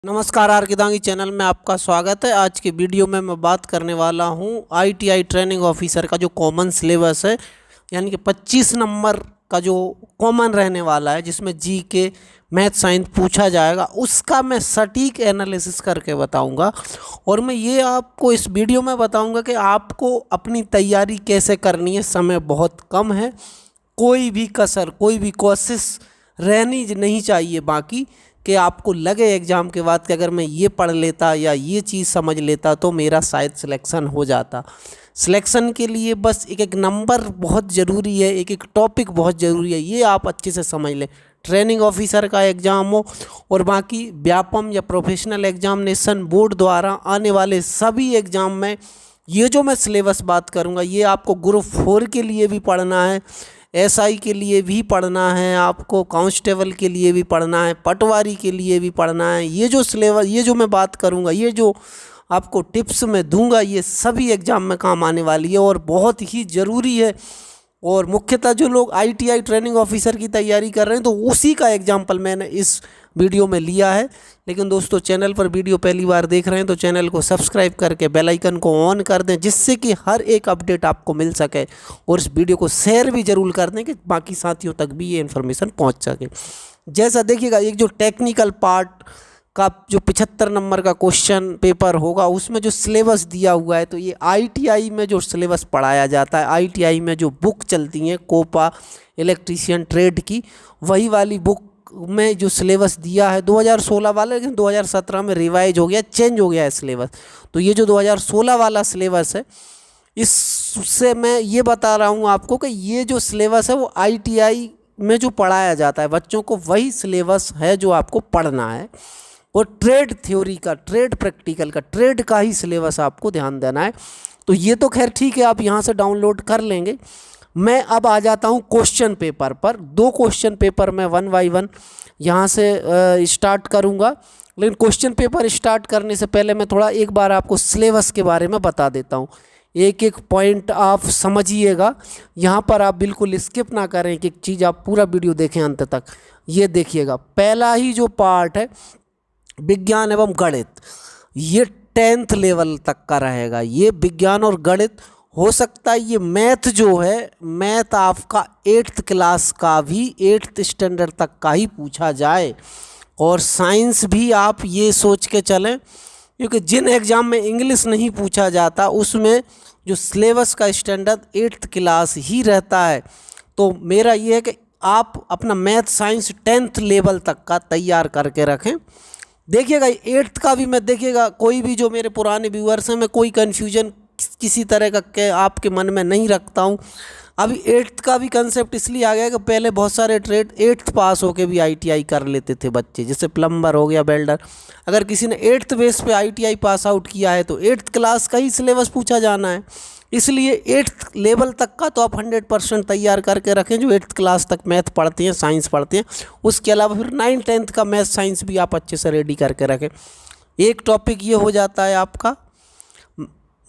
नमस्कार are किदांगी channel में आपका स्वागत है। आज के वीडियो में मैं बात करने वाला हूं आईटीआई ट्रेनिंग ऑफिसर का जो कॉमन सिलेबस है, यानी कि 25 नंबर का जो कॉमन रहने वाला है, जिसमें जीके मैथ साइंस पूछा जाएगा, उसका मैं सटीक एनालिसिस करके बताऊंगा। और मैं ये आपको इस वीडियो में बताऊंगा कि आपको अपनी तैयारी कैसे करनी है। समय बहुत कम है, कोई भी कसर, कोई भी कोशिश रहनी नहीं चाहिए बाकी कि आपको लगे एग्ज़ाम के बाद कि अगर मैं ये पढ़ लेता या ये चीज़ समझ लेता तो मेरा शायद सिलेक्शन हो जाता। सिलेक्शन के लिए बस एक एक नंबर बहुत ज़रूरी है, एक एक टॉपिक बहुत ज़रूरी है, ये आप अच्छे से समझ लें। ट्रेनिंग ऑफिसर का एग्ज़ाम हो और बाकी व्यापम या प्रोफेशनल एग्जामिनेशन बोर्ड द्वारा आने वाले सभी एग्ज़ाम में ये जो मैं सिलेबस बात करूँगा, ये आपको ग्रुप 4 के लिए भी पढ़ना है, एसआई के लिए भी पढ़ना है, आपको कांस्टेबल के लिए भी पढ़ना है, पटवारी के लिए भी पढ़ना है। ये जो सिलेबस, ये जो मैं बात करूँगा, ये जो आपको टिप्स मैं दूंगा, ये सभी एग्ज़ाम में काम आने वाली है और बहुत ही ज़रूरी है। और मुख्यतः जो लोग आईटीआई ट्रेनिंग ऑफिसर की तैयारी कर रहे हैं तो उसी का एग्जाम्पल मैंने इस वीडियो में लिया है। लेकिन दोस्तों, चैनल पर वीडियो पहली बार देख रहे हैं तो चैनल को सब्सक्राइब करके बेल आइकन को ऑन कर दें, जिससे कि हर एक अपडेट आपको मिल सके। और इस वीडियो को शेयर भी ज़रूर कर दें कि बाकी साथियों तक भी ये इन्फॉर्मेशन पहुंच सके। जैसा देखिएगा, एक जो टेक्निकल पार्ट का जो 75 नंबर का क्वेश्चन पेपर होगा, उसमें जो सिलेबस दिया हुआ है, तो ये आईटीआई में जो सिलेबस पढ़ाया जाता है, आईटीआई में जो बुक चलती हैं कोपा इलेक्ट्रीशियन ट्रेड की, वही वाली बुक में जो सिलेबस दिया है 2016 वाला, लेकिन 2017 में रिवाइज हो गया, चेंज हो गया है सिलेबस। तो ये जो 2016 वाला सिलेबस है, इससे मैं ये बता रहा हूँ आपको कि ये जो सिलेबस है वो आईटीआई में जो पढ़ाया जाता है बच्चों को, वही सिलेबस है जो आपको पढ़ना है। और ट्रेड थ्योरी का, ट्रेड प्रैक्टिकल का, ट्रेड का ही सिलेबस आपको ध्यान देना है। तो ये तो खैर ठीक है, आप यहाँ से डाउनलोड कर लेंगे। मैं अब आ जाता हूँ क्वेश्चन पेपर पर। 2 क्वेश्चन पेपर मैं 1 बाय 1 यहाँ से स्टार्ट करूँगा। लेकिन क्वेश्चन पेपर स्टार्ट करने से पहले मैं थोड़ा एक बार आपको सिलेबस के बारे में बता देता हूँ। एक एक पॉइंट आप समझिएगा, यहाँ पर आप बिल्कुल स्किप ना करें, एक एक चीज़ आप पूरा वीडियो देखें अंत तक। ये देखिएगा, पहला ही जो पार्ट है विज्ञान एवं गणित, ये 10th लेवल तक का रहेगा। ये विज्ञान और गणित, हो सकता है ये मैथ जो है, मैथ आपका 8th क्लास का भी, 8th स्टैंडर्ड तक का ही पूछा जाए। और साइंस भी आप ये सोच के चलें, क्योंकि जिन एग्ज़ाम में इंग्लिश नहीं पूछा जाता उसमें जो सिलेबस का स्टैंडर्ड 8th क्लास ही रहता है। तो मेरा ये है कि आप अपना मैथ साइंस 10th लेवल तक का तैयार करके रखें। देखिएगा 8th का भी मैं, देखिएगा कोई भी जो मेरे पुराने व्यूअर्स हैं, मैं कोई कन्फ्यूजन किसी तरह का के आपके मन में नहीं रखता हूँ। अभी 8th का भी कंसेप्ट इसलिए आ गया कि पहले बहुत सारे ट्रेड 8th पास होके भी आईटीआई कर लेते थे बच्चे, जैसे प्लम्बर हो गया, वेल्डर। अगर किसी ने 8th बेस पे आईटीआई पास आउट किया है तो 8th क्लास का ही सिलेबस पूछा जाना है। इसलिए 8th लेवल तक का तो आप 100% तैयार करके रखें, जो 8th क्लास तक मैथ पढ़ते हैं, साइंस पढ़ते हैं। उसके अलावा फिर 9th 10th का मैथ साइंस भी आप अच्छे से रेडी करके रखें। एक टॉपिक ये हो जाता है आपका,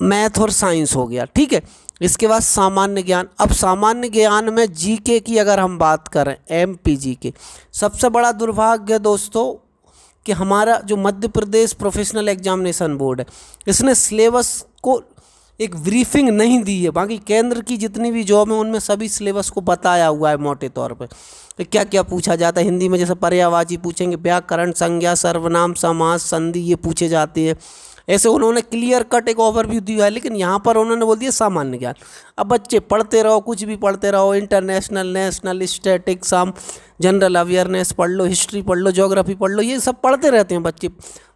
मैथ और साइंस हो गया, ठीक है। इसके बाद सामान्य ज्ञान। अब सामान्य ज्ञान में जीके की अगर हम बात करें, एमपी जीके, सबसे बड़ा दुर्भाग्य दोस्तों कि हमारा जो Madhya Pradesh professional examination board है, इसने सिलेबस को एक ब्रीफिंग नहीं दी है। बाकी केंद्र की जितनी भी जॉब है उनमें सभी सिलेबस को बताया हुआ है मोटे तौर पे कि क्या क्या पूछा जाता है। हिंदी में जैसे पर्यायवाची पूछेंगे, व्याकरण, संज्ञा, सर्वनाम, समास, संधि, ये पूछे जाते हैं। ऐसे उन्होंने क्लियर कट एक ओवरव्यू दिया है, लेकिन यहाँ पर उन्होंने बोल दिया सामान्य ज्ञान। अब बच्चे पढ़ते रहो, कुछ भी पढ़ते रहो, international, national, statics, general awareness पढ़ लो, हिस्ट्री पढ़ लो, ज्योग्राफी पढ़ लो, ये सब पढ़ते रहते हैं बच्चे।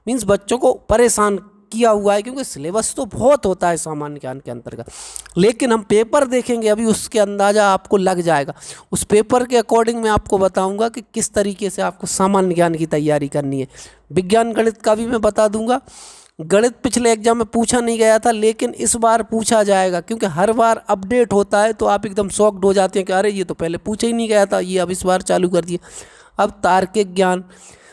मीन्स बच्चों को परेशान किया हुआ है, क्योंकि सिलेबस तो बहुत होता है सामान्य ज्ञान के अंतर्गत। लेकिन हम पेपर देखेंगे अभी, उसके अंदाज़ा आपको लग जाएगा। उस पेपर के अकॉर्डिंग मैं आपको बताऊंगा कि किस तरीके से आपको सामान्य ज्ञान की तैयारी करनी है। विज्ञान गणित का भी मैं बता दूंगा। गणित पिछले एग्जाम में पूछा नहीं गया था, लेकिन इस बार पूछा जाएगा, क्योंकि हर बार अपडेट होता है तो आप एकदम शॉक्ड हो जाते हैं कि अरे ये तो पहले पूछा ही नहीं गया था, ये अब इस बार चालू कर दिया। अब तार्किक ज्ञान,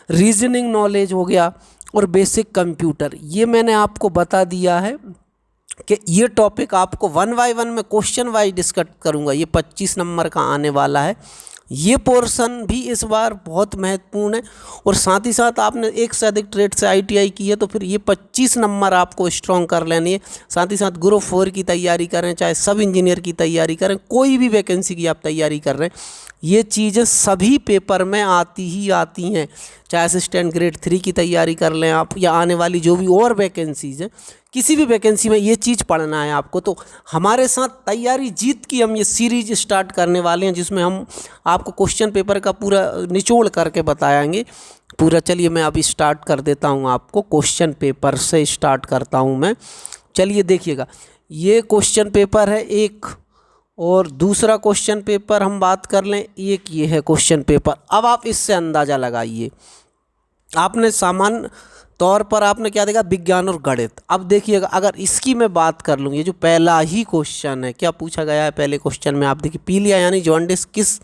रीजनिंग नॉलेज हो गया और बेसिक कंप्यूटर, ये मैंने आपको बता दिया है कि ये टॉपिक आपको 1 बाय 1 में क्वेश्चन वाइज डिस्कस करूँगा। ये 25 नंबर का आने वाला है। ये पोर्शन भी इस बार बहुत महत्वपूर्ण है। और साथ ही साथ आपने एक से अधिक ट्रेड से ITI की है तो फिर ये 25 नंबर आपको स्ट्रॉन्ग कर लेनी है। साथ ही साथ ग्रुप 4 की तैयारी करें, चाहे सब इंजीनियर की तैयारी करें, कोई भी वैकेंसी की आप तैयारी कर रहे हैं, ये चीज़ें सभी पेपर में आती ही आती हैं। चाहे असिस्टेंट ग्रेड 3 की तैयारी कर लें आप, या आने वाली जो भी और वैकेंसीज़ हैं, किसी भी वैकेंसी में ये चीज़ पढ़ना है आपको। तो हमारे साथ तैयारी जीत की हम ये सीरीज स्टार्ट करने वाले हैं, जिसमें हम आपको क्वेश्चन पेपर का पूरा निचोड़ करके बताएंगे पूरा। चलिए मैं अभी स्टार्ट कर देता हूँ, आपको क्वेश्चन पेपर से स्टार्ट करता हूँ मैं। चलिए देखिएगा, ये क्वेश्चन पेपर है एक, और दूसरा क्वेश्चन पेपर हम बात कर लें, एक ये है क्वेश्चन पेपर। अब आप इससे अंदाज़ा लगाइए, आपने सामान्य तौर पर आपने क्या देखा, विज्ञान और गणित। अब देखिएगा, अगर इसकी मैं बात कर लूँ, ये जो पहला ही क्वेश्चन है, क्या पूछा गया है पहले क्वेश्चन में, आप देखिए, पीलिया यानी जॉन्डिस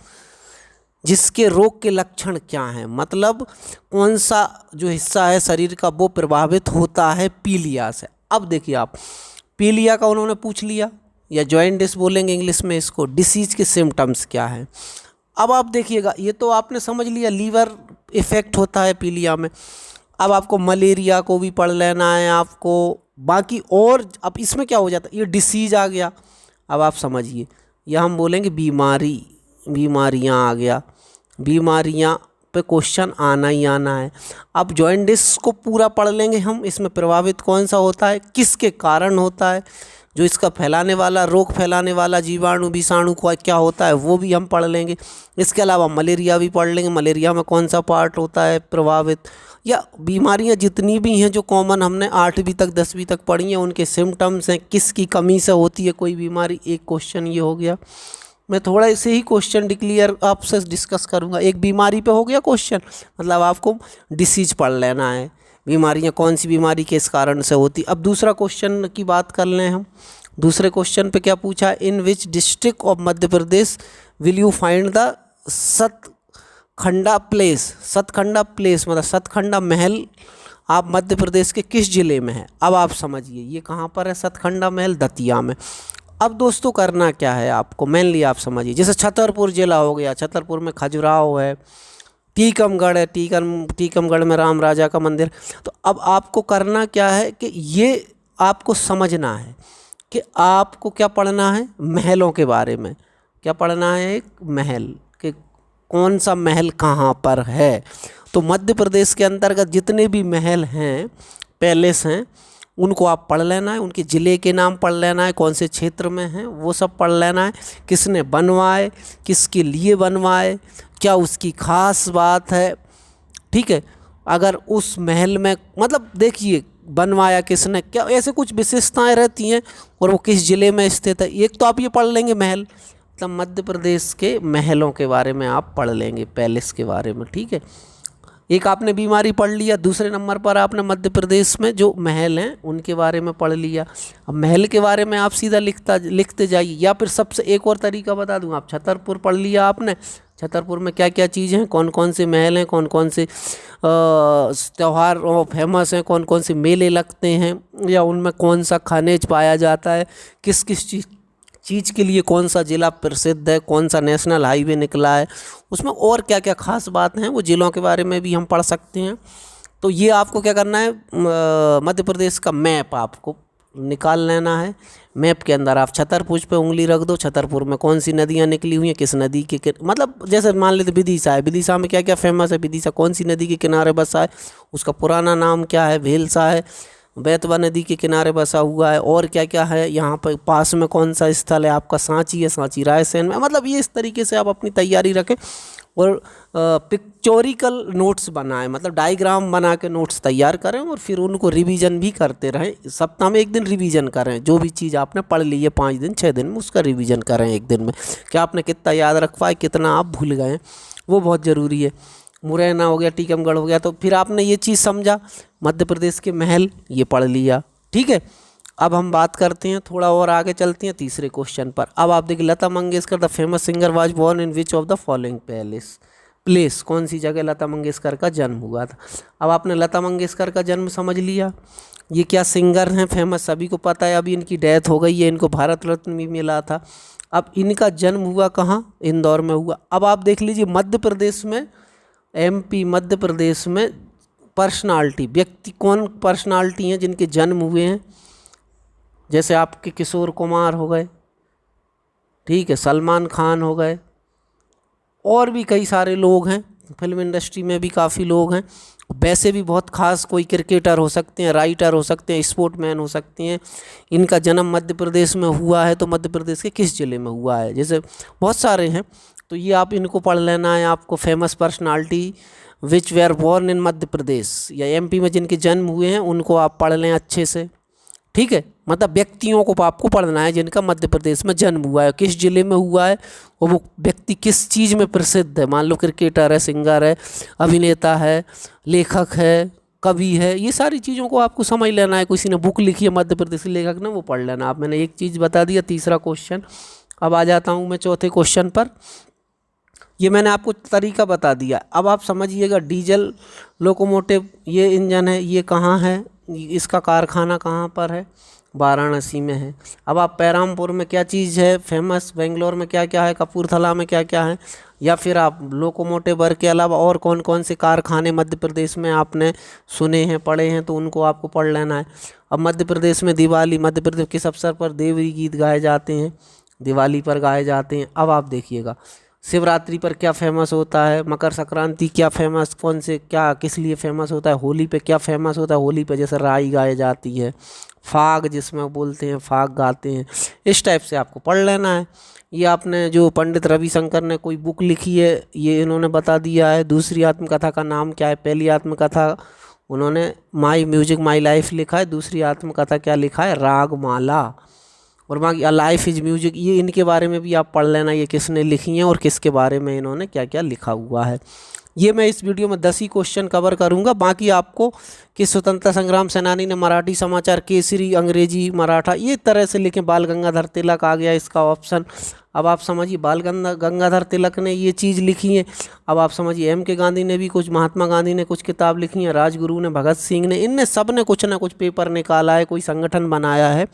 जिसके रोग के लक्षण क्या हैं, मतलब कौन सा जो हिस्सा है शरीर का वो प्रभावित होता है पीलिया से। अब देखिए आप, पीलिया का उन्होंने पूछ लिया, या जॉइंटिस बोलेंगे इंग्लिश में इसको, डिसीज के सिम्टम्स क्या हैं। अब आप देखिएगा, ये तो आपने समझ लिया लीवर इफेक्ट होता है पीलिया में। अब आपको मलेरिया को भी पढ़ लेना है आपको, बाकी और अब इसमें क्या हो जाता है, ये डिसीज आ गया। अब आप समझिए, या हम बोलेंगे बीमारियां आ गया, बीमारियां पे क्वेश्चन आना ही आना है। अब जॉइंटिस को पूरा पढ़ लेंगे हम, इसमें प्रभावित कौन सा होता है, किसके कारण होता है, जो इसका फैलाने वाला, रोग फैलाने वाला जीवाणु विषाणु को क्या होता है वो भी हम पढ़ लेंगे। इसके अलावा मलेरिया भी पढ़ लेंगे, मलेरिया में कौन सा पार्ट होता है प्रभावित, या बीमारियां जितनी भी हैं जो कॉमन हमने 8वीं तक 10वीं तक पढ़ी हैं, उनके सिम्टम्स हैं, किसकी कमी से होती है कोई बीमारी। एक क्वेश्चन ये हो गया। मैं थोड़ा इसे ही क्वेश्चन डिक्लियर आपसे डिस्कस करूँगा। एक बीमारी पे हो गया क्वेश्चन, मतलब आपको डिसीज पढ़ लेना है, बीमारियां कौन सी बीमारी किस कारण से होती। अब दूसरा क्वेश्चन की बात कर लें हम। दूसरे क्वेश्चन पे क्या पूछा, in which district of Madhya Pradesh will you find the Satkhanda place. Satkhanda place मतलब सतखंडा महल आप मध्य प्रदेश के किस ज़िले में है। अब आप समझिए ये कहाँ पर है, सतखंडा महल दतिया में। अब दोस्तों करना क्या है आपको, मेनली आप समझिए, जैसे छतरपुर ज़िला हो गया, छतरपुर में खजुराहो है, टीकमगढ़ है, टीकमगढ़ में राम राजा का मंदिर। तो अब आपको करना क्या है कि ये आपको समझना है कि आपको क्या पढ़ना है, महलों के बारे में। क्या पढ़ना है, एक महल कि कौन सा महल कहाँ पर है। तो मध्य प्रदेश के अंतर्गत जितने भी महल हैं, पैलेस हैं, उनको आप पढ़ लेना है, उनके ज़िले के नाम पढ़ लेना है, कौन से क्षेत्र में हैं वो सब पढ़ लेना है, किसने बनवाए, किसके लिए बनवाए, क्या उसकी ख़ास बात है। ठीक है, अगर उस महल में मतलब देखिए बनवाया किसने, क्या ऐसे कुछ विशेषताएं रहती हैं, और वो किस ज़िले में स्थित है। एक तो आप ये पढ़ लेंगे महल, मतलब मध्य प्रदेश के महलों के बारे में आप पढ़ लेंगे, पैलेस के बारे में। ठीक है, एक आपने बीमारी पढ़ लिया, दूसरे नंबर पर आपने मध्य प्रदेश में जो महल हैं उनके बारे में पढ़ लिया। अब महल के बारे में आप सीधा लिखते जाइए, या फिर सबसे एक और तरीका बता दूं, आप छतरपुर पढ़ लिया आपने, छतरपुर में क्या क्या चीज़ें हैं, कौन कौन से महल हैं, कौन कौन से त्यौहार फेमस हैं, कौन कौन से मेले लगते हैं, या उनमें कौन सा खनिज पाया जाता है, किस किस चीज़ के लिए कौन सा ज़िला प्रसिद्ध है, कौन सा नेशनल हाईवे निकला है, उसमें और क्या क्या ख़ास बात हैं, वो ज़िलों के बारे में भी हम पढ़ सकते हैं। तो ये आपको क्या करना है, मध्य प्रदेश का मैप आपको निकाल लेना है। मैप के अंदर आप छतरपुर पे उंगली रख दो, छतरपुर में कौन सी नदियाँ निकली हुई हैं, किस नदी के मतलब जैसे मान लेते विदिशा है, विदिशा में क्या क्या फेमस है, विदिशा कौन सी नदी के किनारे बसा है, उसका पुराना नाम क्या है, भेलसा है, बेतवा नदी के किनारे बसा हुआ है, और क्या क्या है यहाँ पर पास में, कौन सा स्थल है आपका, सांची है, सांची रायसेन में। मतलब ये इस तरीके से आप अपनी तैयारी रखें, और पिक्चोरिकल नोट्स बनाएं, मतलब डायग्राम बना के नोट्स तैयार करें, और फिर उनको रिवीजन भी करते रहें। सप्ताह में एक दिन रिवीजन करें, जो भी चीज़ आपने पढ़ ली है 5 दिन 6 दिन में, उसका रिवीजन करें एक दिन में, क्या आपने कितना याद रख पाए, कितना आप भूल गए, वो बहुत ज़रूरी है। मुरैना हो गया, टीकमगढ़ हो गया, तो फिर आपने ये चीज़ समझा, मध्य प्रदेश के महल ये पढ़ लिया। ठीक है, अब हम बात करते हैं, थोड़ा और आगे चलते हैं तीसरे क्वेश्चन पर। अब आप देखिए, Lata Mangeshkar the famous singer was born in which of the following palace. Place, कौन सी जगह लता मंगेशकर का जन्म हुआ था। अब आपने लता मंगेशकर का जन्म समझ लिया, ये क्या सिंगर हैं फेमस, सभी को पता है, अभी इनकी डेथ हो गई है, इनको भारत रत्न भी मिला था। अब इनका जन्म हुआ कहाँ, इंदौर में हुआ। अब आप देख लीजिए मध्य प्रदेश में, एमपी मध्य प्रदेश में पर्सनालिटी, व्यक्ति कौन पर्सनालिटी हैं जिनके जन्म हुए हैं, जैसे आपके किशोर कुमार हो गए, ठीक है, सलमान खान हो गए, और भी कई सारे लोग हैं, फिल्म इंडस्ट्री में भी काफ़ी लोग हैं। वैसे भी बहुत खास कोई क्रिकेटर हो सकते हैं, राइटर हो सकते हैं, स्पोर्टमैन हो सकते हैं। इनका जन्म मध्य प्रदेश में हुआ है, तो मध्य प्रदेश के किस ज़िले में हुआ है, जैसे बहुत सारे हैं, तो ये आप इनको पढ़ लेना है आपको। Famous personality which were born in Madhya Pradesh, या एमपी में जिनके जन्म हुए हैं उनको आप पढ़ लें अच्छे से, ठीक है। मतलब व्यक्तियों को आपको पढ़ना है जिनका मध्य प्रदेश में जन्म हुआ है, किस ज़िले में हुआ है, और वो व्यक्ति किस चीज़ में प्रसिद्ध है। मान लो क्रिकेटर है, सिंगर है, अभिनेता है, लेखक है, कवि है, ये सारी चीज़ों को आपको समझ लेना है। किसी ने बुक लिखी है मध्य प्रदेश के लेखक ने, वो पढ़ लेना आप। मैंने एक चीज़ बता दिया, तीसरा क्वेश्चन। अब आ जाता हूँ मैं चौथे क्वेश्चन पर। ये मैंने आपको तरीका बता दिया, अब आप समझिएगा। डीजल लोकोमोटिव ये इंजन है, ये कहाँ है, इसका कारखाना कहाँ पर है, वाराणसी में है। अब आप पैरामपुर में क्या चीज़ है फेमस, बेंगलोर में क्या क्या है, कपूरथला में क्या क्या है, या फिर आप लोकोमोटिव वर्क के अलावा और कौन कौन से कारखाने मध्य प्रदेश में आपने सुने हैं, पढ़े हैं, तो उनको आपको पढ़ लेना है। अब मध्य प्रदेश में दिवाली, मध्य प्रदेश किस अवसर पर देवी गीत गाए जाते हैं, दिवाली पर गाए जाते हैं। अब आप देखिएगा शिवरात्रि पर क्या फेमस होता है, मकर संक्रांति क्या फेमस, कौन से क्या किस लिए फेमस होता है, होली पे क्या फेमस होता है, होली पे जैसे राई गाई जाती है, फाग जिसमें बोलते हैं, फाग गाते हैं, इस टाइप से आपको पढ़ लेना है। ये आपने जो पंडित रविशंकर ने कोई बुक लिखी है, ये इन्होंने बता दिया है। दूसरी आत्मकथा का नाम क्या है, पहली आत्मकथा उन्होंने माई म्यूजिक माई लाइफ लिखा है, दूसरी आत्मकथा क्या लिखा है, रागमाला, और बाकी अ लाइफ इज़ म्यूजिक, ये इनके बारे में भी आप पढ़ लेना, ये किसने लिखी हैं और किसके बारे में इन्होंने क्या क्या लिखा हुआ है। ये मैं इस वीडियो में 10 ही क्वेश्चन कवर करूंगा। बाकी आपको कि स्वतंत्रता संग्राम सेनानी ने मराठी समाचार, केसरी, अंग्रेजी, मराठा, ये तरह से लिखें। बाल गंगाधर तिलक आ गया इसका ऑप्शन। अब आप समझिए बाल गंगाधर तिलक ने ये चीज़ लिखी है। अब आप समझिए M.K. गांधी ने भी कुछ, महात्मा गांधी ने कुछ किताब लिखी है, राजगुरु ने, भगत सिंह ने, इनने सब ने कुछ ना कुछ पेपर निकाला है, कोई संगठन बनाया है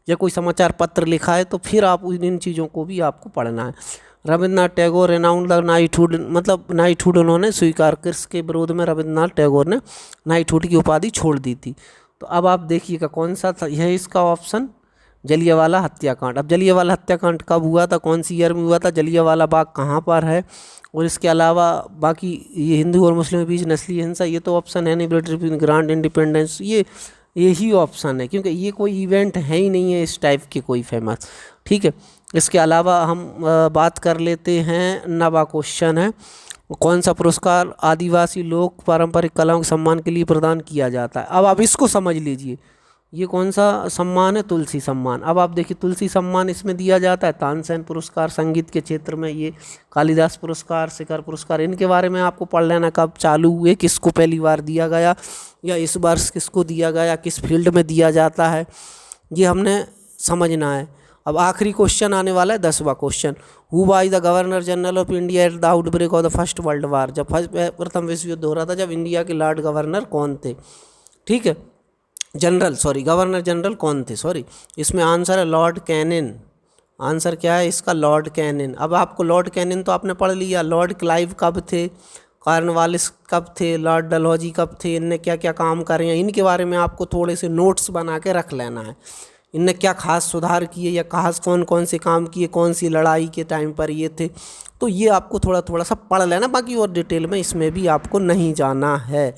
या कोई समाचार पत्र लिखा है, तो फिर आप इन चीज़ों को भी आपको पढ़ना है। Rabindranath Tagore renowned the knighthood, मतलब नाइटहुड उन्होंने स्वीकार कर, इसके विरोध में रविन्द्रनाथ टैगोर ने नाइटहुड की उपाधि छोड़ दी थी। तो अब आप देखिएगा कौन सा था, यह इसका ऑप्शन, जलियांवाला हत्याकांड। अब जलियांवाला हत्याकांड कब हुआ था, कौन सी ईयर में हुआ था, जलियांवाला बाग कहाँ पर है, और इसके अलावा बाकी ये हिंदू और मुस्लिम के बीच नस्लीय हिंसा, ये तो ऑप्शन है नहीं। ब्रिटिश ग्रांड इंडिपेंडेंस, ये यही ऑप्शन है, क्योंकि ये कोई इवेंट है ही नहीं है इस टाइप के कोई फेमस, ठीक है। इसके अलावा हम बात कर लेते हैं, नवा क्वेश्चन है, कौन सा पुरस्कार आदिवासी लोक पारंपरिक कलाओं के सम्मान के लिए प्रदान किया जाता है। अब आप इसको समझ लीजिए, ये कौन सा सम्मान है, तुलसी सम्मान। अब आप देखिए तुलसी सम्मान इसमें दिया जाता है, तानसेन पुरस्कार संगीत के क्षेत्र में, ये कालिदास पुरस्कार, शिखर पुरस्कार, इनके बारे में आपको पढ़ लेना, कब चालू हुए, किसको पहली बार दिया गया, या इस बार किसको दिया गया, किस फील्ड में दिया जाता है, ये हमने समझना है। अब आखिरी क्वेश्चन आने वाला है, 10वां question, who was the governor general of India at the outbreak of the first world war. जब प्रथम विश्व युद्ध हो रहा था, जब इंडिया के लॉर्ड गवर्नर कौन थे, ठीक है, जनरल, सॉरी गवर्नर जनरल कौन थे, सॉरी, इसमें आंसर है लॉर्ड कैनिन। आंसर क्या है इसका, लॉर्ड कैनिन। अब आपको लॉर्ड कैनिन तो आपने पढ़ लिया, लॉर्ड क्लाइव कब थे, कॉर्नवालिस कब थे, लॉर्ड डलहौजी कब थे, इनने क्या क्या काम करे हैं, इनके बारे में आपको थोड़े से नोट्स बना के रख लेना है। इनने क्या खास सुधार किए या खास कौन कौन से काम किए, कौन सी लड़ाई के टाइम पर ये थे, तो ये आपको थोड़ा थोड़ा सा पढ़ लेना। बाकी और डिटेल में इसमें भी आपको नहीं जाना है।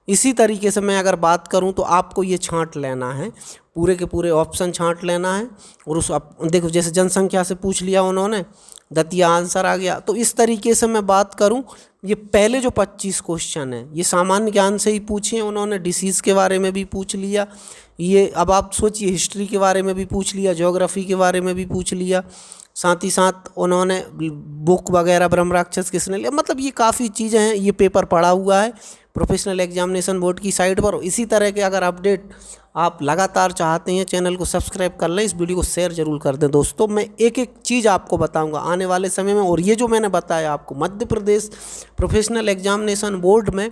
इसी तरीके से मैं अगर बात करूं तो आपको ये छांट लेना है, पूरे के पूरे ऑप्शन छांट लेना है, और उस देखो जैसे जनसंख्या से पूछ लिया उन्होंने, दतिया आंसर आ गया। तो इस तरीके से मैं बात करूं, ये पहले जो 25 क्वेश्चन हैं ये सामान्य ज्ञान से ही पूछे हैं उन्होंने, डिसीज़ के बारे में भी पूछ लिया, ये अब आप सोचिए हिस्ट्री के बारे में भी पूछ लिया, ज्योग्राफी के बारे में भी पूछ लिया, साथ ही साथ उन्होंने बुक वगैरह ब्रह्म राक्षस किसने लिया, मतलब ये काफ़ी चीज़ें हैं, ये पेपर पड़ा हुआ है, प्रोफेशनल एग्जामिनेशन बोर्ड की साइट पर। इसी तरह के अगर अपडेट आप लगातार चाहते हैं, चैनल को सब्सक्राइब कर लें, इस वीडियो को शेयर जरूर कर दें। दोस्तों मैं एक एक चीज़ आपको बताऊंगा आने वाले समय में, और ये जो मैंने बताया आपको Madhya Pradesh professional examination board में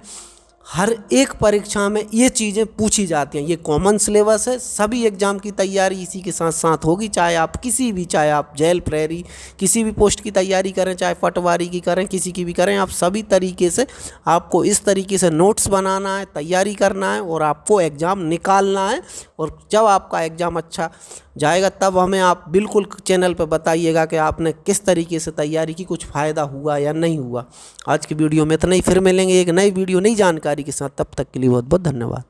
हर एक परीक्षा में ये चीज़ें पूछी जाती हैं। ये कॉमन सिलेबस है, सभी एग्ज़ाम की तैयारी इसी के साथ साथ होगी। चाहे आप किसी भी, चाहे आप जेल प्रहरी किसी भी पोस्ट की तैयारी करें, चाहे पटवारी की करें, किसी की भी करें, आप सभी तरीके से आपको इस तरीके से नोट्स बनाना है, तैयारी करना है और आपको एग्ज़ाम निकालना है। और जब आपका एग्ज़ाम अच्छा जाएगा तब हमें आप बिल्कुल चैनल पर बताइएगा कि आपने किस तरीके से तैयारी की, कुछ फ़ायदा हुआ या नहीं हुआ। आज की वीडियो में इतना ही, फिर मिलेंगे एक नई वीडियो नई जानकारी के साथ। तब तक के लिए बहुत बहुत धन्यवाद।